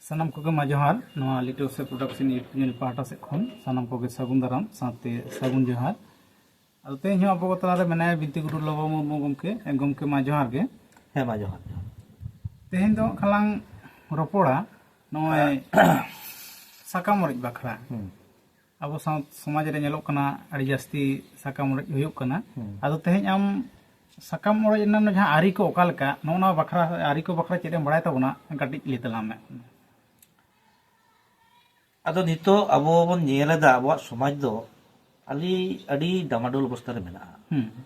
ᱥᱟᱱᱟᱢ ᱠᱚᱜᱮ ᱢᱟ ᱡᱚᱦᱟᱨ ᱱᱚᱣᱟ ᱞᱤᱴᱚ ᱥᱮ ᱯᱨᱚᱰᱟᱠᱥᱚᱱ ᱧᱮᱞ ᱯᱟᱦᱴᱟ ᱥᱮᱫ ᱠᱷᱚᱱ ᱥᱟᱱᱟम ᱠᱚᱜᱮ ᱥᱟᱹᱜᱩᱱ ᱫᱟᱨᱟᱢ ᱥᱟᱶᱛᱮ ᱥᱟᱹᱜᱩᱱ ᱡᱚᱦᱟर ᱟᱫᱚ ᱛᱮᱦᱮᱧ ᱦᱚᱸ ᱟᱵᱚ ᱠᱚ ᱛᱟᱞᱟᱨᱮ ᱢᱮᱱᱟᱭᱟ ᱵᱤᱱᱛᱤ ᱜᱩᱨᱩ ᱞᱚᱵᱚ ᱢᱩᱨᱢᱩ ᱜᱚᱢᱠᱮ ᱢᱟ ᱡᱚᱦᱟᱨ ᱜᱮ ᱦᱮᱸ ᱢᱟ ᱡᱚᱦᱟᱨ ᱛᱮᱦᱮᱧ ᱫᱚ ᱠᱷᱟᱞᱟᱝ ᱨᱚᱯᱚᱲᱟ ᱱᱚᱜᱼᱚᱭ ᱥᱟᱠᱟᱢ ᱚᱲᱮᱡ ᱵᱟᱠᱷᱨᱟ ᱟᱵᱚ ᱥᱚᱢᱟᱡᱽ ᱨᱮ ᱧᱮᱞᱚᱜ ᱠᱟᱱᱟ ᱟᱹᱰᱤ ᱡᱟᱹᱥᱛᱤ ᱥᱟᱠᱟᱢ ᱚᱲᱮᱡ ᱦᱩᱭᱩᱜ ᱠᱟᱱᱟ ᱟᱫᱚ ᱛᱮᱦᱮᱧ ᱟᱢ ᱥᱟᱠᱟᱢ ᱚᱲᱮᱡ ᱨᱮᱱᱟᱜ ᱡᱟᱦᱟᱸ ᱟᱹᱨᱤ ᱠᱚ ᱚᱠᱟ ᱞᱮᱠᱟ ᱱᱚᱜᱼᱚ ᱵᱟᱠᱷᱨᱟ ᱟᱹᱨᱤ ᱠᱚ ᱵᱟᱠᱷᱨᱟ ᱪᱮᱫ ᱮᱢ ᱵᱟᱲᱟᱭ ᱛᱟᱵᱚᱱᱟ ᱠᱟᱹᱴᱤᱡ ᱞᱟᱹᱭ ᱛᱟᱞᱟᱝ ᱢᱮ ᱟᱫᱚ ᱱᱤᱛᱚᱜ ᱟᱵᱚ ᱵᱚᱱ ᱧᱮᱞ ᱮᱫᱟ ᱟᱵᱚᱣᱟᱜ ᱥᱚᱢᱟᱡᱽ ᱫᱚ ᱟᱹᱰᱤ ᱰᱟᱢᱟᱰᱳᱞ ᱚᱵᱚᱥᱛᱟ ᱨᱮ ᱢᱮᱱᱟᱜᱼᱟ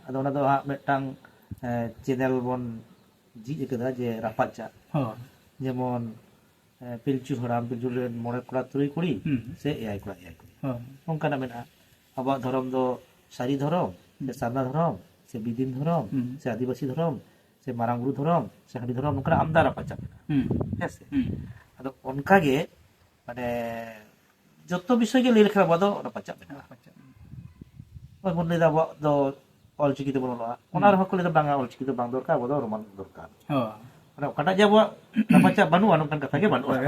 ᱟᱫᱚ ᱚᱱᱟ ᱫᱚ ᱦᱟᱸᱜ ᱢᱤᱫᱴᱟᱝ ᱪᱮᱱᱮᱞ ᱵᱚn ᱡᱷᱤᱡ ᱟᱠᱟᱫᱟ ᱡᱮ ᱨᱟᱯᱟᱪᱟᱜ ᱡᱮᱢᱚᱱ ᱯᱤᱞᱪᱩ ᱦᱟᱲᱟᱢ ᱯᱤᱞᱪᱩ ᱨᱮᱱ 9 ᱠᱚᱲᱟ 3 ᱠᱩᱲᱤ ᱥᱮ 9 ᱠᱚᱲᱟ 9 ᱠᱩᱲᱤ ᱚᱱᱠᱟᱱᱟᱜ ᱢᱮᱱᱟᱜᱼᱟ ᱟᱵᱚᱣᱟᱜ ᱫᱷᱚᱨᱚᱢ ᱫᱚ ᱥᱟᱹᱨᱤ ᱫᱷᱚᱨᱚᱢ ᱥᱮ ᱥᱟᱨᱱᱟ ᱫᱷᱚᱨᱚᱢ ᱥᱮ ᱵᱤᱫᱤᱱ ᱫᱷᱚᱨᱚᱢ ᱥᱮ ᱟᱹᱫᱤᱵᱟᱹᱥᱤ ᱫᱷᱚᱨᱚᱢ ᱥᱮ ᱢᱟᱨᱟᱝ ᱵᱩᱨᱩ ᱫᱷᱚᱨᱚᱢ ᱥᱮ ᱦᱟᱺᱰᱤ ᱫᱷᱚᱨᱚᱢ ᱱᱚᱝᱠᱟᱱᱟᱜ ᱟᱢᱫᱟ ᱨᱟᱯᱟᱪᱟᱜ ᱢᱮᱱᱟᱜᱼᱟ ᱦᱮᱸᱥᱮ ᱟᱫᱚ ᱚᱱᱠᱟᱜᱮ ᱢᱟᱱᱮ ᱡᱚᱛᱚ ᱵᱤᱥᱚᱭ ᱜᱮ ᱞᱟᱹᱭ ᱞᱮᱠᱷᱟᱱ ᱟᱵᱚ ᱫᱚ ᱨᱟᱯᱟᱪᱟᱜ ᱢᱮᱱᱟᱜᱼᱟ ᱱᱚᱜᱼᱚᱭ ᱵᱚᱱ ᱞᱟᱹᱭᱫᱟ ᱟᱵᱚᱣᱟᱜ ᱫᱚ ᱚᱞᱪᱤᱠᱤ ᱛᱮᱵᱚᱱ ᱚᱞᱚᱜᱼᱟ ᱚᱱᱟ ᱨᱮᱦᱚᱸ ᱠᱚ ᱞᱟᱹᱭᱫᱟ ᱵᱟᱝᱟ ᱚᱞᱪᱤᱠᱤ ᱫᱚ ᱵᱟᱝ ᱫᱚᱨᱠᱟর ᱟᱵᱚ ᱫᱚ ᱨᱳᱢᱟᱱ ᱫᱚᱨᱠᱟর ᱢᱟᱱᱮ ᱚᱠᱟᱴᱟᱜ ᱡᱮ ᱟᱵᱚᱣᱟᱜ ᱨᱟᱯᱟᱪᱟᱜ ᱵᱟᱹᱱᱩᱜᱼᱟ ᱱᱚᱝᱠᱟᱱ ᱠᱟᱛᱷᱟ ᱜᱮ ᱵᱟᱹᱱᱩᱜᱼᱟ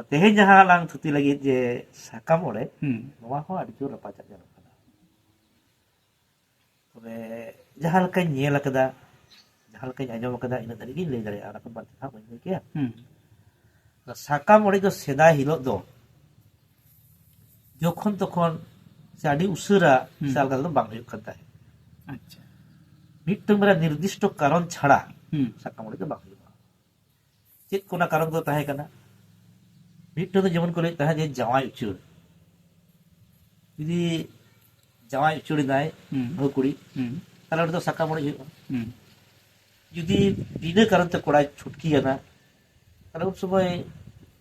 ᱛᱮᱦᱮᱧ ᱡᱟᱦᱟᱸ ᱞᱟᱝ ᱛᱷᱩᱛᱤ ᱞᱟᱹᱜᱤᱫ ᱡᱮ ᱥᱟᱠᱟᱢ ᱚᱲᱮᱡ ᱱᱚᱣᱟ ᱦᱚᱸ ᱟᱹᱰᱤ ᱡᱳᱨ ᱨᱟᱯᱟᱪᱟᱜ ᱧᱮᱞᱚᱜ ᱠᱟᱱᱟ ᱛᱚᱵᱮ ᱡᱟᱦᱟᱸ ᱞᱮᱠᱟᱧ ᱧᱮᱞ ᱟᱠᱟᱫᱟ ᱡᱟᱦᱟᱸ ᱞᱮᱠᱟᱧ ᱟᱸᱡᱚᱢ ᱟᱠᱟᱫᱟ ᱤᱱᱟᱹ ᱫᱷᱟᱹᱨᱤᱡ ᱜᱤᱧ ᱞᱟᱹᱭ ᱫᱟᱲᱮᱭᱟᱜᱼᱟ ᱚᱱᱟ ᱠᱷᱚᱱ ᱵᱟᱹᱲᱛᱤ ᱵᱟᱹᱧ ᱞᱟᱹᱭ ᱠᱮᱭᱟ ᱥᱟᱠᱟᱢ ᱚᱲᱮᱡ ᱫᱚ ᱥᱮᱫᱟᱭ ᱦᱤᱞᱳᱜ ᱫᱚ যখন তখন সে আডি উসুরা সে আলগা আলগা বাং ᱦᱩᱭᱩᱜ ᱠᱟᱱ ᱛᱟᱦᱮᱸ আচ্ছা মিট্টুং ᱵᱟᱨᱭᱟ নির্দিষ্ট কারণ ছাড়া সাকাম অᱲᱮᱡ ᱫᱚ ᱵᱟᱝ ᱦᱩᱭᱩᱜᱼᱟ ᱪᱮᱫ ᱠᱚᱱᱟ ᱠᱟᱨᱚᱱ ᱫᱚ ᱛᱟᱦᱮᱸ ᱠᱟᱱᱟ মিট্টু ᱫᱚ ᱡᱮᱢᱚᱱ ᱠᱚ ᱞᱟᱹᱭ ᱛᱟᱦᱮᱸ ᱡᱮ ᱡᱟᱶᱟᱭ ᱩᱪᱟᱹᱲ ᱡᱩᱫᱤ ᱡᱟᱶᱟᱭ ᱩᱪᱟᱹᱲᱮᱱᱟᱭ ᱵᱟᱹᱦᱩ ᱠᱩᱲᱤ তাহলে ওটা তো সাকাম অড়েজ ᱦᱩᱭᱩᱜᱼᱟ যদি বিনা কারণ তে কড়াই ছুটকিয়ানা তাহলে উন সময়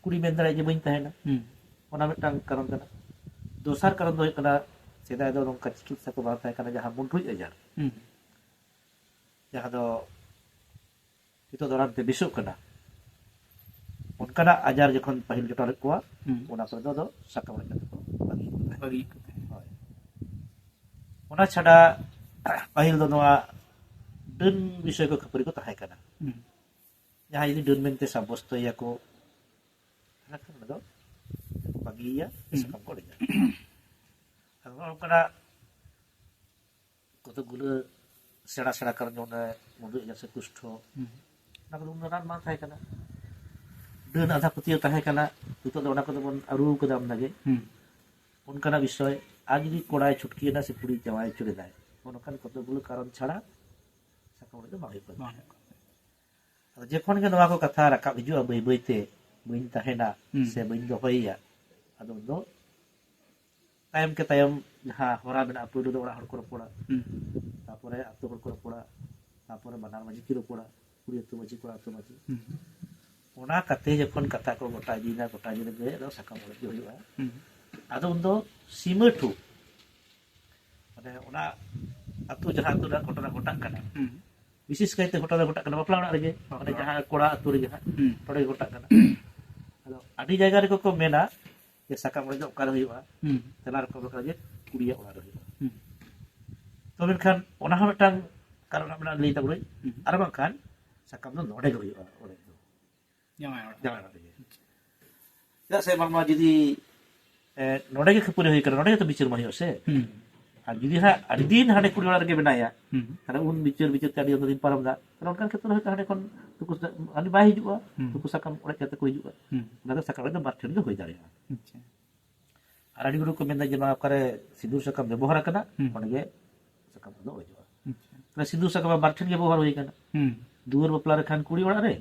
কুড়ি মেন দাঁড়ায় যে বাñ তাহেনা ওনা মিট্টাং কারণ কানা दोसर कारण दो सेदाय दो नोंका चिकित्सा को बात है जहाँ मुंडुज अजार जहाँ दो हितो दौरान ते बिसुक कना उनका अजार जखन पहिल जटा को ओना पर दो साकाम अड़ेज को बागी ओना छाड़ा पहिल दो नोआ डन विषय को खपरी को ताहे कना जहाँ यदि डन मेनते साब्यस्त या को दो bagiya sakam ko aja kalau kana কতগুলো সেরা সেরা কারণ মধ্যে আছে কুষ্ঠ না কোনো উন্নয়ন মান থাকে না দেন আধা প্রতিও থাকে না দুটো ওনা কত বন আরু কদা আমনাগে উনকানা বিষয় আজ যদি কোড়ায় ছুটকি না সে পুরি জামাই চলে যায় ওনকান কতগুলো কারণ ছাড়া সাকাম রে বাই পায় আর যখন গে নওয়া কো কথা রাকাব হিজুয়া বই বইতে বইন তাহেনা সে বইন দহইয়া ᱟᱫᱚ ᱫᱚ ᱛᱟᱭᱚᱢ ᱠᱮ ᱛᱟᱭᱚᱢ ᱡᱟᱦᱟᱸ ᱦᱚᱨᱟ ᱢᱮᱱᱟᱜᱼᱟ ᱯᱳᱭᱞᱳ ᱫᱚ ᱚᱲᱟᱜ ᱦᱚᱲ ᱠᱚ ᱨᱚᱯᱚᱲᱟ ᱛᱟᱯᱚᱨᱮ ᱟᱛᱳ ᱦᱚᱲ ᱠᱚ ᱨᱚᱯᱚᱲᱟ ᱛᱟᱯᱚᱨᱮ ᱵᱟᱱᱟᱨ ᱢᱟᱺᱡᱷᱤ ᱠᱚ ᱨᱚᱯᱚᱲᱟ ᱠᱩᱲᱤ ᱟᱛᱳ ᱢᱟᱺᱡᱷᱤ ᱠᱚᱲᱟ ᱟᱛᱳ ᱢᱟᱺᱡᱷᱤ ᱚᱱᱟ ᱠᱟᱛᱮ ᱡᱚᱠᱷᱚᱱ ᱠᱟᱛᱷᱟ ᱠᱚ ᱜᱚᱴᱟ ᱤᱫᱤᱭᱮᱱᱟ ᱜᱚᱴᱟ ᱤᱫᱤ ᱨᱮᱜᱮ ᱟᱫᱚ ᱥᱟᱠᱟᱢ ᱚᱲᱮᱡ ᱦᱩᱭᱩᱜᱼᱟ ᱟᱫᱚ ᱩᱱᱫᱚ ᱥᱤᱢᱟᱹ ᱴᱷᱩ ᱢᱟᱱᱮ ᱚᱱᱟ ᱟᱛᱳ ᱡᱟᱦᱟᱸ ᱟᱛᱳ ᱨᱮᱱᱟᱜ ᱜᱷᱚᱴᱚᱱᱟ ᱜᱷᱚᱴᱟᱜ ᱠᱟᱱᱟ বিশেষ কাইতে ঘটনা ঘটাক কানা বাপলা অড়াᱜ ᱨᱮᱜᱮ মানে ᱡᱟᱦᱟᱸ ᱠᱚᱲᱟ ᱟᱛᱳ ᱨᱮᱜᱮ ᱦᱟᱸᱜ ᱛᱚᱲᱮ ᱜᱷᱚᱴᱟᱜ ᱠᱟᱱᱟ ᱟᱫᱚ ᱟᱹᱰᱤ ᱡᱟᱭᱜᱟ ᱨᱮᱠᱚ ᱠᱚ ᱢᱮᱱᱟ যে সাকাম অড়েজ অকারে হইবা তেলার কো বকরা যে কুড়িয়া ওড়া রহিবা তো মেনখান ওনা হো মিটাং কারণ আমরা লই তাবুই আর বাংখান সাকাম ᱫᱚ ᱱᱚᱰᱮ ᱜᱮ ᱦᱩᱭᱩᱜᱼᱟ ᱚᱲᱮᱡ ᱫᱚ ᱡᱟᱶᱟᱭ ᱚᱲᱟᱜ ᱨᱮᱜᱮ ᱪᱮᱫᱟᱜ ᱥᱮ ᱵᱟᱝᱢᱟ ᱡᱩᱫᱤ ᱱᱚᱰᱮ ᱜᱮ ᱠᱷᱟᱹᱯᱟᱹᱨᱤ ᱦᱩᱭ ᱠᱟᱱᱟ ᱱᱚᱰᱮ ᱜᱮ ᱛᱚ ᱵᱤᱪᱟᱹᱨ ᱢᱟ ᱦᱩᱭᱩᱜᱼᱟ ᱥᱮ ᱟᱨ ᱡᱩᱫᱤ ᱦᱟᱸᱜ ᱟᱹᱰᱤ ᱫᱤᱱ ᱦᱟᱸᱰᱮ ᱠᱩᱲᱤ ᱚᱲᱟᱜ ᱨᱮᱜᱮ ᱢᱮᱱᱟᱭᱟ ᱛᱟᱦᱞᱮ ᱩᱱ ᱵᱤᱪᱟᱹᱨ ᱛᱮ ᱟᱹᱰᱤ ᱫᱤᱱ ᱯᱟᱨᱚᱢ ᱫᱟ ᱛᱟᱦᱞᱮ ᱚᱱᱠᱟᱱ ᱠᱷᱮᱛᱨᱮ ᱦᱚᱭᱛᱚ ᱦᱟᱸᱰᱮ ᱠᱷᱚᱱ ᱛᱩᱠᱩ ᱟᱹᱰᱤ ᱵᱟᱭ ᱦᱤᱡᱩᱜᱼᱟ ᱛᱩᱠᱩ ᱥᱟᱠᱟᱢ ᱚᱲᱮᱡ ᱠᱟᱛᱮ ᱠᱚ ᱦᱤᱡᱩᱜᱼᱟ ᱚᱱᱟ ᱫᱚ ᱥᱟᱠᱟᱢ ᱚᱲᱮᱡ ᱫᱚ ᱵᱟᱨ ᱴᱷᱮᱱ ᱜᱮ ᱦᱩᱭ ᱫᱟᱲᱮᱭᱟᱜᱼᱟ আর আড়ি গুরু কো মেন্দা যে নয়া করে সিঁদুর সাকাম ব্যবহার কানা ওনে গে সাকাম ᱫᱚ ᱚᱲᱮᱡᱚᱜᱼᱟ তাহলে সিঁদুর সাকাম বার ᱴᱷᱮᱱ ᱜᱮ ব্যবহার ᱦᱩᱭ ᱠᱟᱱᱟ দুয়ার বাপলা রে খান কুড়ি ওড়াᱜ রে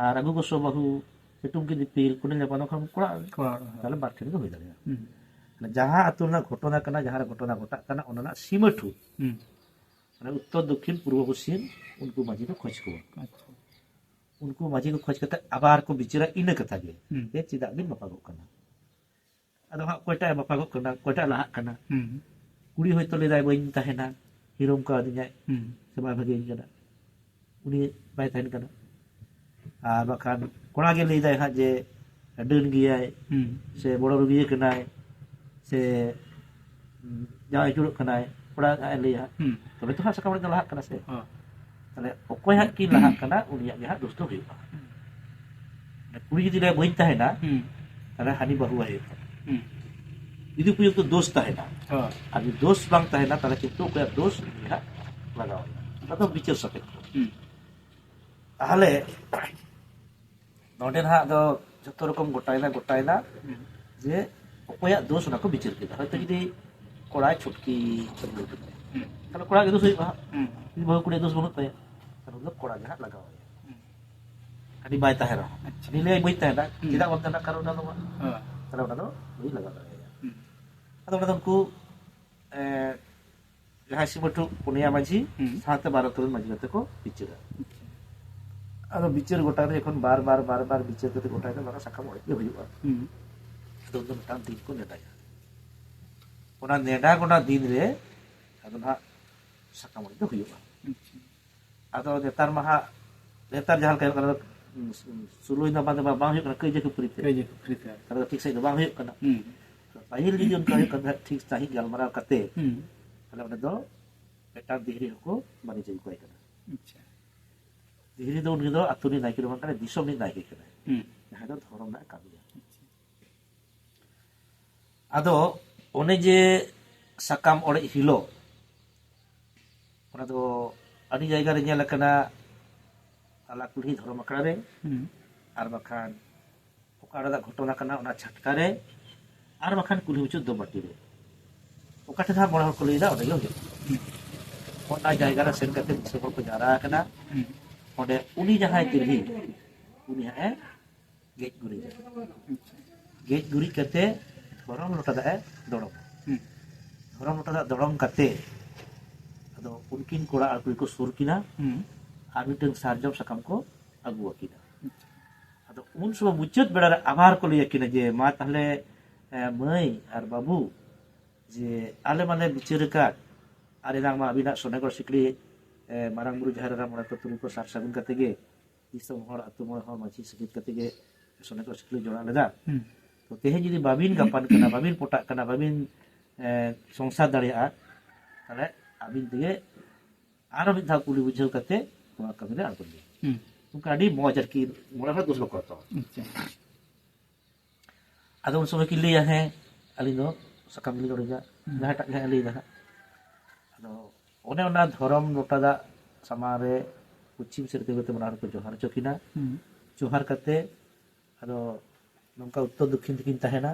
আর আগু গোসো বাহু সেটুমকি দিপিল কোনে ᱧᱟᱯᱟᱢ খান কোড়ᱟ তাহলে বার ᱴᱷᱮᱱ ᱜᱮ ᱦᱩᱭ ᱫᱟᱲᱮᱭᱟᱜᱼᱟ মানে যাহা আতু না ঘটনা কানা যাহা ঘটনা ঘটাক কানা ওনা সীমা ঠু মানে উত্তর দক্ষিণ পূর্ব পশ্চিম উনকু মাঝি को खोज को उनको माझी को खोज करते आबार को बिचरा इन कथा गे ये चिदा बिन बापागो कना ᱟᱫᱚ ᱦᱟᱸᱜ ᱚᱠᱚᱭᱴᱟᱜ ᱵᱟᱯᱟᱜᱚᱜ ᱠᱟᱱᱟ ᱚᱠᱚᱭᱴᱟᱜ ᱞᱟᱦᱟᱜ ᱠᱟᱱᱟ ᱠᱩᱲᱤ ᱦᱚᱭᱛᱚ ᱞᱟᱹᱭᱫᱟᱭ ᱵᱟᱹᱧ ᱛᱟᱦᱮᱱᱟ ᱦᱤᱨᱳᱢ ᱠᱟᱣᱫᱤᱧᱟᱭ ᱥᱮ ᱵᱟᱭ ᱵᱷᱟᱜᱮᱧ ᱠᱟᱱᱟ ᱩᱱᱤ ᱵᱟᱭ ᱛᱟᱦᱮᱱ ᱠᱟᱱᱟ ᱟᱨ ᱵᱟᱠᱷᱟᱱ ᱠᱚᱲᱟ ᱜᱮ ᱞᱟᱹᱭᱫᱟᱭ ᱦᱟᱸᱜ ᱡᱮ ᱰᱟᱹᱱ ᱜᱮᱭᱟᱭ ᱥᱮ ᱵᱚᱲᱚ ᱨᱩᱜᱤᱭᱟᱹ ᱠᱟᱱᱟᱭ ᱥᱮ ᱡᱟᱶᱟᱭ ᱪᱩᱲᱩᱜ ᱠᱟᱱᱟᱭ ᱠᱚᱲᱟ ᱦᱟᱸᱜ ᱞᱟᱹᱭᱟ ᱛᱚᱵᱮ ᱛᱚ ᱦᱟᱸᱜ ᱥᱟᱠᱟᱢ ᱚᱲᱮᱡ ᱫᱚ ᱞᱟᱦᱟᱜ ᱠᱟᱱᱟ ᱥᱮ ᱛᱟᱦᱞᱮ ᱚᱠᱚᱭ ᱦᱟᱸᱜ ᱠᱤᱱ ᱞᱟᱦᱟᱜ ᱠᱟᱱᱟ ᱩᱱᱤᱭᱟᱜ ᱜᱮ ᱦᱟᱸᱜ ᱫᱳᱥ ᱫᱚ ᱦᱩᱭᱩᱜᱼᱟ ᱠᱩᱲᱤ ᱡᱩᱫᱤ ᱞᱮ ᱵᱟᱹᱧ ᱛᱟᱦᱮᱱᱟ ᱦᱩᱸ ᱛᱟᱦᱞᱮ ᱦᱟᱹᱱᱤ ᱵᱟᱹᱦᱩ ᱦᱩᱭᱩᱜ ᱛᱟᱢᱟ ᱦᱩᱸ ᱡᱩᱫᱤ ᱯᱚᱨᱡᱚᱱᱛᱚ ᱫᱳষ ᱛᱟᱦᱮᱱᱟ ᱦᱳᱭ ᱟᱨ ᱡᱩᱫᱤ ᱫᱳষ ᱵᱟᱝ ᱛᱟᱦᱮᱱᱟ ᱛᱟᱦᱞᱮ ᱠᱤᱱᱛᱩ ᱚᱠᱚᱭᱟᱜ ᱫᱳষ ᱦᱟᱸᱜ ᱞᱟᱜᱟᱣ ᱚᱱᱟ ᱫᱚ ᱵᱤᱪᱟᱹᱨ ᱥᱟᱯᱮᱠᱷᱚ ᱦᱩᱸ ᱛᱟᱦᱞᱮ ᱱᱚᱰᱮ ᱱᱟᱦᱟᱜ ᱫᱚ ᱡᱚᱛᱚ ᱨᱚᱠᱚᱢ ᱜᱚᱴᱟᱭᱮᱱᱟ ᱦᱩᱸ ᱡᱮ ᱚᱠᱚᱭᱟᱜ ᱫᱳষ ᱚᱱᱟ ᱠᱚ ᱵᱤᱪᱟᱹᱨ ᱠᱮᱫᱟ ᱦᱚᱭᱛᱳ ᱡᱩᱫᱤ ᱠᱚᱲᱟᱭ ᱪᱷᱩᱴᱠᱤ ᱟᱹᱜᱩ ᱠᱮᱫᱟ ᱦᱩᱸ তাহলে কোড়া দোষ হইবা হুম যদি বহু কুড়ি দোষ বানুক তাই তাহলে উনি কোড়া ᱜᱮ ᱦᱟᱸᱜ ᱞᱟᱜᱟᱣ ᱟᱭᱟ ᱟᱹᱰᱤ ᱵᱟᱭ ᱛᱟᱦᱮᱸ ᱨᱮᱦᱚᱸ ᱟᱪᱪᱷᱟ ᱟᱹᱰᱤ ᱞᱟᱹᱭ ᱵᱟᱹᱧ ᱛᱟᱦᱮᱱᱟ ᱦᱩᱸ ᱪᱮᱫᱟᱜ ᱵᱟᱝ ᱛᱟᱦᱮᱱᱟ ᱠᱟᱨᱚᱱ ᱚᱱᱟ ᱫᱚ ᱵᱟᱝ ᱦᱳᱭ ᱛᱟᱦᱞᱮ ᱚᱱᱟ ᱫᱚ ᱵᱟᱹᱧ ᱞᱟᱜᱟᱣ ᱫᱟᱲᱮᱭᱟᱭᱟ ᱦᱩᱸ ᱟᱫᱚ ᱚᱸᱰᱮ ᱫᱚ ᱩᱱᱠᱩ ᱡᱟᱦᱟᱸᱭ ᱥᱤᱢᱟᱹᱴᱩ ᱯᱩᱱᱭᱟ ᱢᱟᱹᱡᱷᱤ ᱦᱩᱸ ᱥᱟᱶᱛᱮ 12 ᱛᱩᱨᱩᱭ ᱢᱟᱹᱡᱷᱤ ᱠᱟᱛᱮ ᱠᱚ ᱵᱤᱪᱟᱹᱨᱟ ᱟᱫᱚ ᱵᱤᱪᱟᱹᱨ ᱜᱚᱴᱟ ᱨᱮ ᱡᱚᱠᱷᱚᱱ ᱵᱟᱨ ᱵᱤᱪᱟᱹᱨ ᱠᱟᱛᱮ ᱜᱚᱴᱟᱭᱮᱱᱟ ᱵᱟᱝ ᱥᱟᱠᱟᱢ ᱚᱲᱮᱡ ᱜᱮ ᱦᱩᱭᱩᱜᱼᱟ ᱦᱩᱸ ᱟᱫᱚ ᱩᱱᱫᱚ ᱢᱤᱫᱴᱟᱝ ᱫᱤᱱ ᱠᱚ ᱱᱮᱰᱟᱭᱟ ᱚᱱᱟ ᱱᱮᱰᱟ ᱜᱚᱴᱟ ᱫᱤᱱ ᱨᱮ ᱟᱫᱚ ᱱᱟᱦᱟᱜ ᱥᱟᱠᱟᱢ ᱚᱲᱮᱡ ᱫᱚ ᱦᱩᱭᱩᱜᱼᱟ ᱟᱪᱪᱷᱟ ᱟᱫᱚ ᱱᱮᱛᱟᱨ ᱢᱟ ᱦᱟᱸᱜ ᱱᱮᱛᱟর ᱡᱟᱦᱟᱸ ᱞᱮᱠᱟ ᱦᱩᱭᱩᱜ ᱠᱟᱱᱟ ᱥᱩᱞᱩᱭ ᱱᱟ ᱵᱟᱝ ᱵᱟᱝ ᱦᱩᱭᱩᱜ ᱠᱟᱱᱟ ᱠᱟᱹᱭᱡᱟᱹ ᱠᱷᱟᱹᱯᱟᱹᱨᱤ ᱛᱮ ᱠᱟᱹᱭᱡᱟᱹ ᱠᱷᱟᱹᱯᱟᱹᱨᱤ ᱛᱮ ᱛᱟᱦᱞᱮ ᱫᱚ ᱴᱷᱤᱠ ᱥᱟᱺᱦᱤᱡ ᱫᱚ ᱵᱟᱝ ᱦᱩᱭᱩᱜ ᱠᱟᱱᱟ ᱦᱩᱸ ᱯᱟᱹᱦᱤᱞ ᱡᱩᱫᱤ ᱚᱱᱠᱟ ᱦᱩᱭᱩᱜ ᱠᱟᱱ ᱛᱟᱦᱮᱸᱫ ᱴᱷᱤᱠ ᱥᱟᱺᱦᱤᱡ ᱜᱟᱞᱢᱟᱨᱟᱣ ᱠᱟᱛᱮ ᱦᱩᱸ ᱛᱟᱦᱞᱮ ᱚᱸᱰᱮ ᱫᱚ ᱢᱤᱫᱴᱟᱝ ᱫᱤᱦᱨᱤ ᱦᱚᱸᱠᱚ ᱵᱟᱹᱱᱤᱡᱽ ᱟᱹᱜᱩ ᱠᱟᱭ ᱠᱟᱱᱟ ᱟᱪᱪᱷᱟ ᱫᱤᱦᱨᱤ ᱫᱚ ᱩᱱᱤ ᱫᱚ ᱟᱹᱛᱩ ᱨᱤᱱ ᱱᱟᱭᱠᱮ ᱫᱚ ᱵᱟᱝ ᱠᱟᱱᱟᱭ ᱫᱤᱥᱚᱢ ᱨᱤᱱ ᱱᱟᱭᱠᱮ ᱠᱟᱱᱟᱭ ᱦᱩᱸ ᱡᱟᱦᱟᱸᱭ ᱫᱚ ᱫᱷᱚᱨᱚᱢ ᱨᱮᱱᱟᱜ ᱠᱟᱹᱢᱤᱭᱟ ᱟᱪᱪᱷᱟ ᱟᱫᱚ ᱚᱱᱮ ᱡᱮ ᱥᱟᱠᱟᱢ ᱚᱲᱮᱡ ᱦᱤᱞᱳᱜ ᱚᱱᱟ ᱫᱚ ᱟᱹᱰᱤ ᱡᱟᱭᱜᱟ ᱨᱮ ᱧᱮᱞ ᱟᱠᱟᱱᱟ ᱛᱟᱞᱟ ᱠᱩᱞᱦᱤ ᱫᱷᱚᱨᱚᱢ ᱟᱠᱷᱲᱟ ᱨᱮ ᱦᱩᱸ ᱟᱨ ᱵᱟᱠᱷᱟᱱ ᱚᱠᱟ ᱨᱮᱱᱟᱜ ᱜᱷᱚᱴᱚᱱᱟ ᱠᱟᱱᱟ ᱚᱱᱟ ᱪᱷᱟᱴᱠᱟ ᱨᱮ ᱟᱨ ᱵᱟᱠᱷᱟᱱ ᱠᱩᱞᱦᱤ ᱢᱩᱪᱟᱹᱫ ᱫᱚᱢᱵᱟᱴᱤ ᱨᱮ ᱚᱠᱟ ᱴᱷᱮᱱ ᱦᱟᱸᱜ ᱢᱚᱬᱮ ᱦᱚᱲ ᱠᱚ ᱞᱟᱹᱭᱫᱟ ᱚᱸᱰᱮ ᱜᱮ ᱦᱩᱭᱩᱜᱼᱟ ᱚᱱᱟ ᱡᱟᱭᱜᱟ ᱨᱮ ᱥᱮᱱ ᱠᱟᱛᱮ ᱫᱤᱥᱚᱢ ᱦᱚᱲ ᱠᱚ ᱡᱟᱣᱨᱟ ᱟᱠᱟᱱᱟ ᱦᱩᱸ ᱚᱸᱰे ᱩᱱᱤ ᱡᱟᱦᱟᱸᱭ ᱫᱤᱨᱦᱤ ᱩᱱᱤ ᱦᱟᱸᱜ ᱮ ᱜᱮᱡ ᱜᱩᱨᱤᱡᱟ ᱟᱪᱪᱷᱟ ᱜᱮᱡ ᱜᱩᱨᱤᱡ ᱠᱟᱛᱮ ᱫᱷᱚᱨᱚᱢ ᱞᱚᱴᱟ ᱫᱟᱜ ᱮ ᱫᱚᱲᱚᱢᱟ ᱦᱩᱸ ᱫᱷᱚᱨᱚᱢ ᱞᱚᱴᱟ ᱫᱟᱜ ᱫᱚᱲᱚᱢ ᱠᱟᱛᱮ ᱟᱫᱚ ᱩᱱᱠᱤᱱ ᱠᱚᱲᱟ ᱟᱨ ᱠᱩᱲᱤ ᱠᱚ ᱥᱩᱨ ᱠᱤᱱᱟ ᱦᱩᱸ ᱟᱨ ᱢᱤᱫᱴᱟᱝ ᱥᱟᱨᱡᱚᱢ ᱥᱟᱠᱟᱢ ᱠᱚ ᱟᱹᱜᱩ ᱟᱹᱠᱤᱱᱟ ᱟᱪᱪᱷᱟ ᱟᱫᱚ ᱩᱱ ᱥᱚᱢᱚᱭ ᱢᱩᱪᱟᱹᱫ ᱵᱮᱲᱟ ᱨᱮ ᱟᱵᱟᱨ ᱠᱚ ᱞᱟᱹᱭ ᱟᱹᱠᱤᱱᱟ ᱡᱮ ᱢᱟ ᱛᱟᱦᱞᱮ ᱢᱟᱹᱭ ᱟᱨ ᱵᱟᱹᱵᱩ ᱡᱮ ᱟᱞᱮ ᱢᱟᱞᱮ ᱵᱤᱪᱟᱹᱨ ᱟᱠᱟᱫ ᱟᱨ ᱮᱱᱟᱝ ᱢᱟ ᱟᱹᱵᱤᱱᱟᱜ ᱥᱚᱱᱮᱜᱚᱲ ᱥᱤᱠᱲᱤ ᱢᱟᱨᱟᱝ ᱵᱩᱨᱩ ᱡᱟᱦᱮᱨ ᱮᱨᱟ ᱢᱚᱬᱮ ᱠᱚ ᱛᱩᱨᱩᱭ ᱠᱚ ᱥᱟᱨ ᱥᱟᱹᱜᱩᱱ ᱠᱟᱛᱮ ᱜᱮ ᱫᱤᱥᱚᱢ ᱦᱚᱲ ᱟᱹᱛᱩ ᱢᱚᱬᱮ ᱦᱚᱲ ᱢᱟᱹᱡᱷᱤ ᱥᱤᱠᱤᱛ ᱠᱟᱛᱮ ᱜᱮ ᱥᱚᱱᱮᱜᱚᱲ ᱥᱤᱠᱲᱤ ᱡᱚᱲᱟ ᱞᱮᱫᱟ ᱦᱩᱸ ᱛᱚ ᱛᱮᱦᱮᱧ ᱡᱩᱫᱤ ᱵᱟᱵᱤᱱ ᱜᱟᱯᱟᱱ ᱠᱟᱱᱟ ᱵᱟᱵᱤᱱ ᱯᱚᱴᱟᱜ ᱠᱟᱱᱟ ᱵᱟᱵᱤᱱ ᱥᱚᱝᱥᱟᱨ ᱫᱟᱲᱮᱭᱟᱜᱼᱟ ᱛᱟᱦᱞᱮ ᱟᱹᱵᱤᱱ ᱛᱮᱜᱮ ᱟᱨᱚ ᱢᱤᱫ ᱫᱷᱟᱣ ᱠᱩᱞᱤ ᱵᱩᱡᱷᱟᱹᱣ ᱠᱟᱛᱮ ᱱᱚᱣᱟ ᱠᱟᱹᱢᱤ ᱨᱮ ᱟᱬᱜᱚᱱ ᱵᱤᱱ ᱦᱩᱸ ᱚᱱᱠᱟ ᱟᱹᱰᱤ ᱢᱚᱸᱡᱽ ᱟᱨᱠᱤ ᱢᱚᱬᱮ ᱦᱚᱲ ᱫᱳষ ᱵᱟᱠᱚ ᱦᱟᱛᱟᱣᱟ ᱟᱪᱪᱷᱟ ᱟᱫᱚ ᱩᱱ ᱥᱚᱢᱚᱭ ᱠᱤᱱ ᱞᱟᱹᱭᱟ ᱦᱮᱸ ᱟᱹᱞᱤᱧ ᱫᱚ ᱥᱟᱠᱟᱢ ᱜᱮᱞᱤᱧ ᱚᱲᱮᱡᱟ ᱡᱟᱦᱟᱸᱭᱴᱟᱜ ᱜᱮ ᱦᱟᱸᱜ ᱞᱟᱹᱭᱫᱟ ᱦᱟᱸᱜ ᱟᱫᱚ ᱚᱱᱮ ᱚᱱᱟ ᱫᱷᱚᱨᱚᱢ ᱞᱚᱴᱟ ᱫᱟᱜ ᱥᱟᱢᱟᱝ ᱨᱮ ᱯᱚᱪᱷᱤᱢ ᱥᱮᱫ ᱛᱤᱸᱜᱩ ᱠᱟᱛᱮ ᱵᱟᱱᱟ ᱦᱚᱲ ᱠᱚ ᱡᱚᱦᱟᱨ ᱦᱚᱪᱚ ᱠᱤᱱᱟ ᱦᱩᱸ ᱡᱚᱦᱟᱨ ᱠᱟᱛᱮ ᱟᱫᱚ ᱱᱚᱝᱠᱟ ᱩᱛᱛᱚᱨ ᱫᱚᱠᱠᱷᱤᱱ ᱛᱮᱠᱤᱱ ᱛᱟᱦᱮᱱᱟ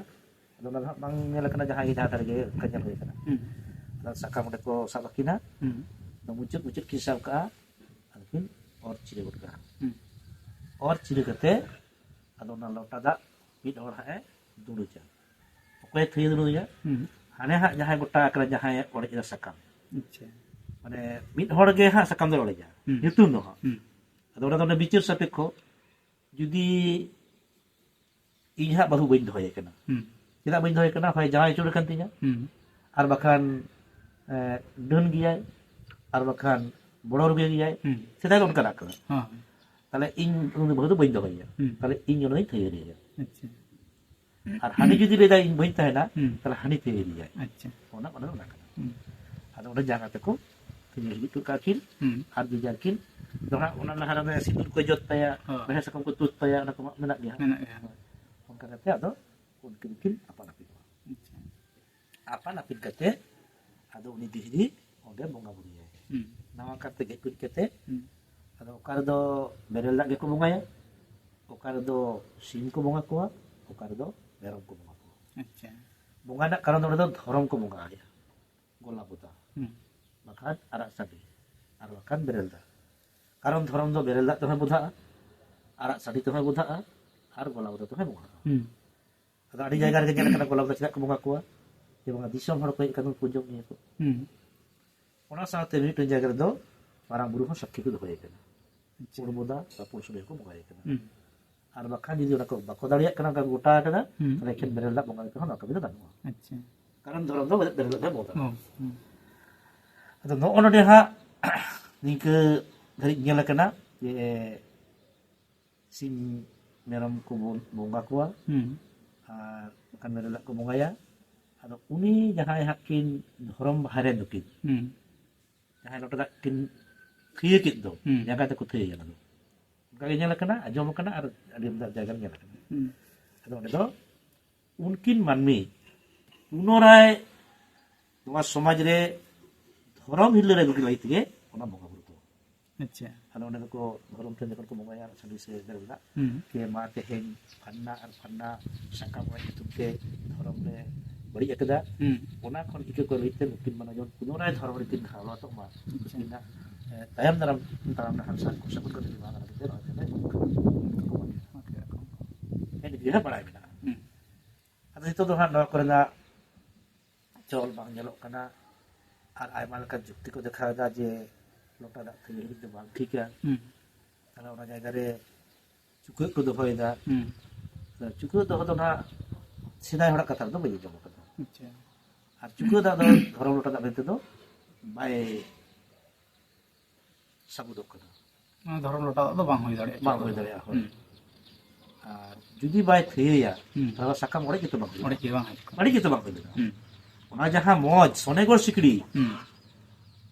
ᱟᱫᱚ ᱚᱱᱟ ᱫᱚ ᱦᱟᱸᱜ ᱵᱟᱝ ᱧᱮᱞ ᱟᱠᱟᱱᱟ ᱡᱟᱦᱟᱸᱭ ᱜᱮ ᱡᱟᱦᱟᱸ ᱨᱮᱜᱮ ᱚᱱᱠᱟ ᱧᱮᱞ ᱦᱩᱭ ᱟᱠᱟᱱᱟ ᱦᱩᱸ ᱟᱫᱚ ᱥᱟᱠᱟᱢ ᱚᱸᱰᱮ ᱠᱚ ᱥᱟᱵ ᱟᱹᱠᱤᱱᱟ ᱦᱩᱸ ᱢᱩᱪᱟᱹᱫ ᱠᱤᱱ ᱥᱟᱵ ᱠᱟᱜᱼᱟ ᱟᱫᱚ ᱠᱤᱱ ᱚᱨ ᱪᱤᱨᱟᱹ ᱜᱚᱫ ᱠᱟᱜᱼᱟ ᱦᱩᱸ ᱚᱨ ᱪᱤᱨᱟᱹ ᱠᱟᱛᱮ ᱟᱫᱚ ᱚᱱᱟ ᱞᱚᱴᱟ ᱫᱟᱜ ᱢᱤᱫ ᱦᱚᱲ ᱦᱟᱸᱜ ᱮ ᱫᱩᱲᱩᱡᱟ ᱚᱠᱚᱭᱮ ᱛᱷᱟᱹᱭᱟᱹ ᱫᱩᱲᱩᱡᱟ ᱦᱩᱸ ᱦᱟᱱᱮ ᱦᱟᱸᱜ ᱡᱟᱦᱟᱸᱭ ᱜᱚᱴᱟ ᱟᱠᱟᱱᱟ ᱡᱟᱦᱟᱸᱭ ᱚᱲᱮᱡ ᱮᱫᱟ ᱥᱟᱠᱟᱢ ᱟᱪᱪᱷᱟ ᱢᱟᱱᱮ ᱢᱤᱫ ᱦᱚᱲ ᱜᱮ ᱦᱟᱸᱜ ᱥᱟᱠᱟᱢ ᱫᱚᱭ ᱚᱲᱮᱡᱟ ᱦᱩᱸ ᱧᱩᱛᱩᱢ ᱫᱚ ᱦᱟᱸᱜ ᱦᱩᱸ ᱟᱫᱚ ᱚᱱᱟ ᱫᱚ ᱚᱱᱮ ᱵᱤᱪᱟᱹᱨ ᱥᱟᱯᱮᱠᱷᱚ ᱡᱩᱫᱤ ᱤᱧ ᱦᱟᱸᱜ ᱵᱟᱹᱦᱩ ᱵᱟᱹᱧ ᱫᱚᱦᱚᱭᱮ ᱠᱟᱱᱟ ᱦᱩᱸ ᱪᱮᱫᱟᱜ ᱵᱟᱹᱧ ᱫᱚᱦᱚᱭᱮ ᱠᱟᱱᱟ ᱦᱳᱭ ᱡᱟᱶᱟᱭ ᱟᱹᱪᱩᱨ ᱟᱠᱟᱱ ᱛᱤᱧᱟ ᱦᱩᱸ ᱟᱨ ᱵᱟᱠᱷᱟᱱ ᱰᱟᱹᱱ ᱜᱮᱭᱟᱭ ᱟᱨ ᱵᱟᱠᱷᱟᱱ ᱵᱚᱲᱚ ᱨᱩᱜᱤ ᱜᱮᱭᱟᱭ ᱦᱩᱸ ᱥᱮᱫᱟᱭ ᱫᱚ ᱚᱱᱠᱟᱱᱟᱜ ᱠᱟᱱᱟ ᱦᱚᱸ তাহলে ইন উনি বহু বৈধ হইয়া হুম তাহলে ইন জন্যই থেকে দিয়ে আচ্ছা আর হানি যদি লেদা ইন বই তাই না হুম তাহলে হানি থেকে দিয়ে যায় আচ্ছা ওনা মানে ওনা কানা হুম আদো ওটা জায়গাতে কো তিনি হিটু কাকিন হুম আর দুজার কিন দোহা ওনা লাহারা মে সিঁদুর কো জত তায়া হ্যাঁ। বেহে সাকম কো তুত তায়া ওনা কো মেনা গিয়া ᱢᱮᱱᱟᱜ ᱜᱮᱭᱟ onka kate ado unkin kin apa napin ᱟᱪᱪᱷᱟ apa napin kate ado uni dihri onde bonga buriya ᱦᱩᱸ nawa kate ge kut kate ᱦᱩᱸ ado okar do berel dak ge ko bongaya okar do sim ko bonga ko okar do merom ko bonga ko ᱟᱪᱪᱷᱟ bonga nak karon do dhorom ko bonga ya gola buta ᱦᱩᱸ bakan arak sadi ar bakan berel dak karon dhorom do berel dak to budha arak sadi to budha ar gola buta to bonga hmm ado adi jayga re nyela kana gola buta chak ko bonga ko je bonga disom hor ko ikanu pujok ni ko hmm ona saate mi to jayga do marang buru ho sakki ko doye kana আচ্ছা purboda ta pursude ko bonga kana হুম আর বাখান যদি ওরা বাক্য দাঁড়িয়ে কেন গোটা কেনা হুম তাহলে এখানে বেরেল দাগ বঙ্গালী তখন অকাবিদা দাঁড়ানো আচ্ছা কারণ ধরুন তো বেরেল দাগ বলতে ও হুম আদᱚ ᱱᱚᱜᱼᱚ ᱱᱚᱰᱮ ᱦᱟᱸᱜ ᱱᱤᱝᱠᱟᱹ ᱫᱷᱟᱹᱨᱤᱡ ᱧᱮᱞ ᱟᱠᱟᱱᱟ ᱡᱮ ᱥᱤᱢ ᱢᱮᱨᱚᱢ ᱠᱚ ᱵᱚᱸᱜᱟ ᱠᱚᱣᱟ হুম ᱟᱨ ᱵᱟᱠᱷᱟᱱ ᱵᱮᱨᱮᱞ ᱫᱟᱜ ᱠᱚ ᱵᱚᱸᱜᱟᱭᱟ ᱟᱫᱚ ᱩᱱᱤ ᱡᱟᱦᱟᱸᱭ ᱦᱟᱸᱜ ᱠᱤᱱ ᱫᱷᱚᱨᱚᱢ ᱵᱟᱦᱨᱮ ᱱᱩᱠᱤᱱ হুম ᱡᱟᱦᱟᱸᱭ ᱞᱚᱴᱟ ᱫᱟᱜ ᱠᱤᱱ ᱛᱷᱤᱭᱟᱹ ᱠᱮᱫ ᱫᱚ হুম ᱡᱟᱸᱜᱟ ᱛᱮᱠᱚ ᱛᱷᱤᱭᱟᱹᱭᱟ ᱚᱱᱟ ᱫᱚ ᱚᱱᱠᱟ ᱜᱮ ᱧᱮᱞ ᱟᱠᱟᱱᱟ, ᱟᱸᱡᱚᱢ ᱟᱠᱟᱱᱟ ᱟᱨ ᱟᱹᱰᱤ ᱟᱢᱫᱟ ᱡᱟᱭᱜᱟ ᱨᱮ ᱧᱮᱞ ᱟᱠᱟᱱᱟ᱾ ᱟᱫᱚ ᱚᱸᱰᱮ ᱫᱚ ᱩᱱᱠᱤᱱ ᱢᱟᱹᱱᱢᱤ ᱯᱩᱱᱚᱨᱟᱭ ᱱᱚᱣᱟ ᱥᱚᱢᱟᱡᱽ ᱨᱮ ᱫᱷᱚᱨᱚᱢ ᱦᱤᱨᱞᱟᱹ ᱨᱮ ᱜᱩᱴᱤ ᱞᱟᱹᱜᱤᱫ ᱛᱮᱜᱮ ᱚᱱᱟ ᱵᱚᱸᱜᱟ ᱵᱩᱨᱩ ᱫᱚ᱾ ᱟᱪᱪᱷᱟ ᱟᱫᱚ ᱚᱸᱰᱮ ᱫᱚᱠᱚ ᱫᱷᱚᱨᱚᱢ ᱴᱷᱮᱱ ᱡᱚᱠᱷᱚᱱ ᱠᱚ ᱵᱚᱸᱜᱟᱭᱟ ᱥᱟᱺᱰᱤ ᱥᱮ ᱢᱮᱨᱚᱢ ᱠᱮ ᱢᱟ ᱛᱮᱦᱮᱧ ᱯᱷᱟᱱᱱᱟ ᱟᱨ ᱯᱷᱟᱱᱱᱟ ᱥᱟᱠᱟᱢ ᱚᱲᱮᱡ ᱧᱩᱛᱩᱢ ᱛᱮ ᱫᱷᱚᱨᱚᱢ ᱞᱮ ᱵᱟᱹᱲᱤᱡ ᱟᱠᱟᱫᱟ, ᱚᱱᱟ ᱠᱷᱚᱱ ᱤᱠᱟᱹ ᱠᱚ ᱞᱟᱹᱜᱤᱫ ᱛᱮ ᱱᱩᱠᱤᱱ ᱢᱟᱱᱮ ᱡᱮᱢᱚᱱ ᱯᱩᱱᱚᱨᱟᱭ ᱫᱷᱚᱨᱚᱢ ᱨᱮᱠᱤᱱ ᱦᱟᱞᱚᱛᱚᱜ ᱢᱟ, ᱱᱩᱠᱤᱱᱟᱜ ᱛᱟᱭᱚᱢ ᱫᱟᱨᱟᱢ ᱛᱟᱲᱟᱢ ᱰᱟᱦᱟᱨ ᱥᱟᱵᱩᱱ ᱠᱟᱛᱮ ᱱᱚᱣᱟ ᱞᱟᱹᱜᱤᱫ ᱛᱮ ᱱᱤᱡᱮ ᱦᱚᱸ ᱵᱟᱲᱟᱭ ᱢᱮᱱᱟᱜᱼᱟ᱾ ᱟᱫᱚ ᱱᱤᱛᱚᱜ ᱫᱚ ᱦᱟᱸᱜ ᱱᱚᱣᱟ ᱠᱚᱨᱮᱱᱟᱜ ᱪᱚᱞ ᱵᱟᱝ ᱧᱮᱞᱚᱜ ᱠᱟᱱᱟ ᱟᱨ ᱟᱭᱢᱟ ᱞᱮᱠᱟᱱ ᱡᱩᱠᱛᱤ ᱠᱚ ᱫᱮᱠᱷᱟᱣᱮᱫᱟ ᱡᱮ ᱞᱚᱴᱟ ᱫᱟᱜ ᱛᱷᱟᱹᱨᱤ ᱦᱤᱨᱤᱡ ᱫᱚ ᱵᱟᱝ ᱴᱷᱤᱠᱟ, ᱛᱟᱦᱚᱞᱮ ᱚᱱᱟ ᱡᱟᱭᱜᱟ ᱨᱮ ᱪᱩᱠᱟᱹᱜ ᱠᱚ ᱫᱚᱦᱚᱭᱮᱫᱟ᱾ ᱪᱩᱠᱟᱹᱜ ᱫᱚᱦᱚ ᱫᱚ ᱱᱟᱦᱟᱜ ᱥᱮᱫᱟᱭ ᱦᱚᱲᱟᱜ ᱠᱟᱛᱷᱟ ᱨᱮᱫᱚ ᱵᱟᱹᱧ ᱟᱸᱡᱚᱢ ᱟᱠᱟᱫᱟ, ᱟᱪᱪᱷᱟ ᱟᱨ ᱪᱩᱠᱟᱹᱜ ᱫᱟᱜ ᱫᱚ ᱫᱷᱚᱨᱚᱢ ᱞᱚᱴᱟ ᱫᱟᱜ ᱢᱮᱱᱛᱮ ᱫᱚ ᱵᱟᱭ ᱥᱟᱵᱩᱫᱚᱜ ᱠᱟᱱᱟ, ᱫᱷᱚᱨᱚᱢ ᱞᱚᱴᱟ ᱫᱟᱜ ᱫᱚ ᱵᱟᱝ ᱦᱩᱭ ᱫᱟᱲᱮᱭᱟᱜᱼᱟ, ᱵᱟᱝ ᱦᱩᱭ ᱫᱟᱲᱮᱭᱟᱜᱼᱟ᱾ ᱦᱳᱭ, ᱟᱨ ᱡᱩᱫᱤ ᱵᱟᱭ ᱛᱷᱤᱭᱟᱹᱭᱟ ᱛᱟᱦᱚᱞᱮ ᱥᱟᱠᱟᱢ ᱚᱲᱮᱡ ᱜᱮᱛᱚ ᱵᱟᱝ ᱚᱲᱮᱡ ᱦᱩᱭᱩᱜᱼᱟ, ᱜᱮ ᱵᱟᱝ ᱦᱤᱡᱩᱜ ᱠᱟᱱᱟ, ᱵᱟᱹᱲᱤᱡ ᱜᱮᱛᱚ ᱵᱟᱝ ᱦᱩᱭ ᱞᱮᱱᱟ᱾ ᱚᱱᱟ ᱡᱟᱦᱟᱸ ᱢᱚᱡᱽ ᱥᱚᱱᱮᱜᱚᱲ ᱥᱤᱠᱲᱤ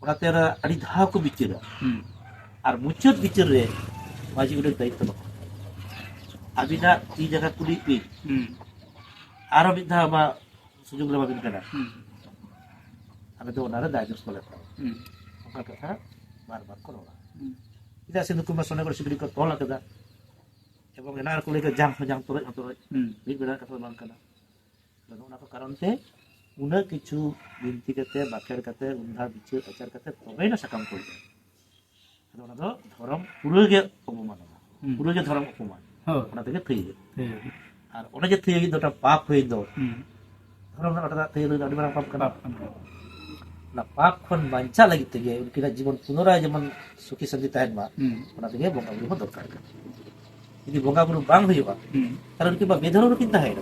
ᱚᱱᱟᱛᱮ ᱟᱹᱰᱤ ᱫᱷᱟᱣ ᱠᱚ ᱵᱤᱪᱟᱹᱨᱟ, ᱟᱨ ᱢᱩᱪᱟᱹᱫ ᱵᱤᱪᱟᱹᱨ ᱨᱮ ᱢᱟᱹᱡᱷᱤ ᱜᱚᱰᱮᱛ ᱫᱟᱭᱤᱛᱛᱚ ᱵᱟᱠᱚ ᱦᱟᱛᱟᱣᱟ, ᱟᱹᱵᱤᱱᱟᱜ ᱛᱤ ᱡᱟᱸᱜᱟ ᱠᱩᱞᱤ ᱵᱤᱱ ᱟᱨᱚ ᱢᱤᱫ ᱫᱷᱟᱣ ᱟᱢᱟᱜ ᱥᱩᱡᱳᱜᱽ ᱞᱮ ᱮᱢᱟᱵᱤᱱ ᱠᱟᱱᱟ, ᱟᱞᱮ ᱫᱚ ᱚᱱᱟᱨᱮ ᱫᱟᱭ ᱫᱳᱥ ᱵᱟᱞᱮ ᱦᱟᱛᱟᱣᱟ, ᱚᱱᱠᱟ ᱠᱟᱛᱷᱟ ᱵᱟᱨ ᱵᱟᱨ ᱠᱚ ᱨᱚᱲᱟ᱾ ᱪᱮᱫᱟᱜ ᱥᱮ ᱱᱩᱠᱩ ᱢᱟ ᱥᱚᱱᱮᱜᱚᱲ ᱥᱤᱠᱲᱤ ᱠᱚ ᱛᱚᱞ ᱟᱠᱟᱫᱟ, ᱮᱵᱚᱝ ᱮᱱᱟ ᱨᱮᱠᱚ ᱞᱟᱹᱭ ᱠᱮᱫᱟ ᱡᱟᱝ ᱦᱚᱸ ᱡᱟᱝ ᱛᱚᱨᱚᱡ ᱦᱚᱸ ᱛᱚᱨᱚᱡ, ᱢᱤᱫ ᱵᱮᱲᱟ ᱠᱟᱛᱷᱟ ᱫᱚ ᱵᱟᱝ ᱠᱟᱱᱟ᱾ ᱟᱫᱚ ᱚᱱᱟ ᱠᱚ ᱠᱟᱨᱚᱱ ᱛᱮ ᱩᱱᱟᱹᱜ ᱠᱤᱪᱷᱩ ᱵᱤᱱᱛᱤ ᱠᱟᱛᱮ ᱵᱟᱠᱷᱮᱲ ᱠᱟᱛᱮ ᱩᱱᱫᱷᱟ ᱵᱤᱪᱟᱹᱨ ᱟᱪᱟᱨ ᱠᱟᱛᱮ ᱛᱚᱵᱮᱭᱱᱟ ᱥᱟᱠᱟᱢ ᱠᱚ ᱚᱲᱮᱡᱟ᱾ ᱟᱫᱚ ᱚᱱᱟ ᱫᱚ ᱫᱷᱚᱨᱚᱢ ᱯᱩᱨᱟᱹ ᱜᱮ ᱚᱯᱚᱢᱟᱱᱚᱜᱼᱟ, ᱯᱩᱨᱟᱹ ᱜᱮ ᱫᱷᱚᱨᱚᱢ ᱚᱯᱚᱢᱟᱱ, ᱚᱱᱟ ᱛᱮᱜᱮ ᱛᱷᱤᱭᱟᱹ᱾ ᱟᱨ ᱚᱱᱮ ᱡᱮ ᱛᱷᱤᱭᱟᱹ ᱫᱚ ᱢᱤᱫᱴᱟᱝ ᱯᱟᱯ ᱦᱩᱭ ᱫᱚ, ᱫᱷᱚᱨᱚᱢ ᱨᱮᱱᱟᱜ ᱞᱚᱴᱟ ᱫᱟᱜ ᱛᱷᱤᱭᱟᱹ ᱫᱚ ᱟᱹᱰᱤ ᱢᱟᱨᱟᱝ ᱯᱟᱯ ᱠᱟᱱᱟ᱾ ᱚᱱᱟ ᱯᱟᱯ ᱠᱷᱚᱱ ᱵᱟᱧᱪᱟᱜ ᱞᱟᱹᱜᱤᱫ ᱛᱮᱜᱮ ᱩᱱᱠᱤᱱᱟᱜ ᱡᱤᱵᱚᱱ ᱯᱩᱱᱚᱨᱟᱭ ᱡᱮᱢᱚᱱ ᱥᱩᱠᱷᱤ ᱥᱟᱱᱛᱤ ᱛᱟᱦᱮᱱ ᱢᱟ, ᱚᱱᱟ ᱛᱮᱜᱮ ᱵᱚᱸᱜᱟ ᱵᱩᱨᱩ ᱦᱚᱸ ᱫᱚᱨᱠᱟর ᱠᱟᱱᱟ᱾ ᱡᱩᱫᱤ ᱵᱚᱸᱜᱟ ᱵᱩᱨᱩ ᱵᱟᱝ ᱦᱩᱭᱩᱜᱼᱟ ᱛᱟᱦᱚᱞᱮ ᱩᱱᱠᱤᱱ ᱢᱟ ᱵᱮᱫᱷᱚᱨᱚᱢ ᱨᱮᱠᱤᱱ ᱛᱟᱦᱮᱸᱭᱮᱱᱟ,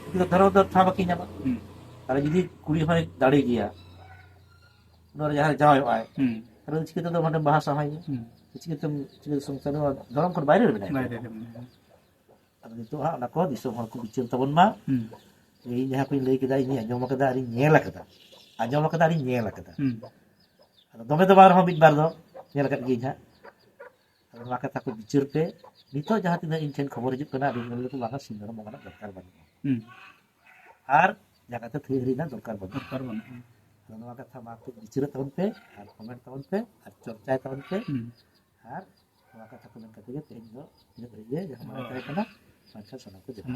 ᱩᱱᱠᱤᱱ ᱫᱚ ᱫᱷᱚᱨᱚᱢ ᱫᱚ ᱴᱷᱟᱶ ᱵᱟᱹᱠᱤᱱ ᱧᱟᱢᱟ᱾ ᱛᱟᱦᱚᱞᱮ ᱡᱩᱫᱤ ᱠᱩᱲᱤ ᱦᱚᱸᱭ ᱫᱟᱲᱮ ᱜᱮᱭᱟ, ᱩᱱᱟᱹᱜ ᱡᱟᱦᱟᱸᱭ ᱡᱟᱶᱟᱭᱚᱜ ᱟᱭ, ᱛᱟᱦᱚᱞᱮ ᱪᱤᱠᱟᱹᱛᱮ ᱫᱚ ᱦᱟᱸᱰᱮ ᱵᱟᱦᱟ ᱥᱟᱦᱟᱭᱟ, ᱪᱤᱠᱟᱹᱛᱮ ᱥᱚᱝᱥᱟᱨ ᱫᱷᱚᱨᱚᱢ ᱠᱷᱚᱱ ᱵᱟᱭᱨᱮ ᱨᱮ ᱢᱮᱱᱟᱭᱟ᱾ ᱟᱫᱚ ᱱᱤᱛᱚᱜ ᱦᱟᱸᱜ ᱚᱱᱟ ᱠᱚ ᱫᱤᱥᱚᱢ ᱦᱚᱲ ᱠᱚ ᱵᱤᱪᱟᱹᱨ ᱛᱟᱵᱚᱱ ᱢᱟ, ᱤᱧ ᱡᱟᱦᱟᱸ ᱠᱚᱧ ᱞᱟᱹᱭ ᱠᱮᱫᱟ ᱤᱧᱤᱧ ᱟᱸᱡᱚᱢ ᱟᱠᱟᱫᱟ ᱟᱨᱤᱧ ᱧᱮᱞ ᱟᱠᱟᱫᱟ, ᱟᱸᱡᱚᱢ ᱟᱠᱟᱫᱟ ᱟᱨᱤᱧ ᱧᱮᱞ ᱟᱠᱟᱫᱟ, ᱟᱫᱚ ᱫᱚᱢᱮ ᱫᱚ ᱵᱟᱝ ᱨᱮᱦᱚᱸ ᱢᱤᱫ ᱵᱟᱨ ᱫᱚ ᱧᱮᱞ ᱟᱠᱟᱫ ᱜᱤᱭᱟᱹᱧ ᱦᱟᱸᱜ᱾ ᱟᱫᱚ ᱱᱚᱣᱟ ᱠᱟᱛᱷᱟ ᱠᱚ ᱵᱤᱪᱟᱹᱨ ᱯᱮ, ᱱᱤᱛᱚᱜ ᱡᱟᱦᱟᱸ ᱛᱤᱱᱟᱹᱜ ᱤᱧ ᱴᱷᱮᱱ ᱠᱷᱚᱵᱚᱨ ᱦᱤᱡᱩᱜ ᱠᱟᱱᱟ ᱟᱹᱰᱤ ᱢᱚᱱᱮ ᱠᱚ ᱵᱟᱝᱟ ᱥᱤᱢ ᱢᱮᱨᱚᱢ ᱵᱚᱸᱜᱟ ᱨᱮᱱᱟᱜ ᱫᱚᱨᱠᱟর ᱵᱟᱹᱱᱩᱜᱼᱟ, ᱟᱨ ᱡᱟᱸᱜᱟᱛᱮ ᱛᱷᱤᱭᱟᱹ ᱦᱤᱨᱤᱡ ᱨᱮᱱᱟᱜ ᱫᱚᱨᱠᱟর ᱵᱟᱹᱱᱩᱜᱼᱟ᱾ ᱟᱫᱚ ᱱᱚᱣᱟ ᱠᱟᱛᱷᱟ ᱢᱟ ᱵᱤᱪᱟᱹᱨᱮᱫ ᱛᱟᱵᱚᱱ ᱯᱮ ᱟᱨ ᱠᱚᱢᱮᱱᱴ ᱛᱟᱵᱚᱱ ᱯᱮ ᱟᱨ ᱪᱚᱨᱪᱟᱭ ᱛᱟᱵᱚᱱ ᱯᱮ, ᱟᱨ ᱱᱚᱣᱟ ᱠᱟᱛᱷᱟ ᱠᱚ ᱢᱮᱱ ᱠᱟᱛᱮ ᱜᱮ ᱛᱮᱦᱮᱧ ᱫᱚ ᱤᱱᱟᱹᱜ ᱜᱷᱟᱹᱲᱤᱡ ᱜᱮ ᱡᱟᱦᱟᱸ ᱵᱟᱲᱟᱭ ᱛᱟᱦᱮᱸ ᱠᱟᱱᱟ, ᱟᱪᱪᱷᱟ ᱥᱟᱱᱟᱢ ᱠᱚ ᱡᱚᱦᱟᱨ᱾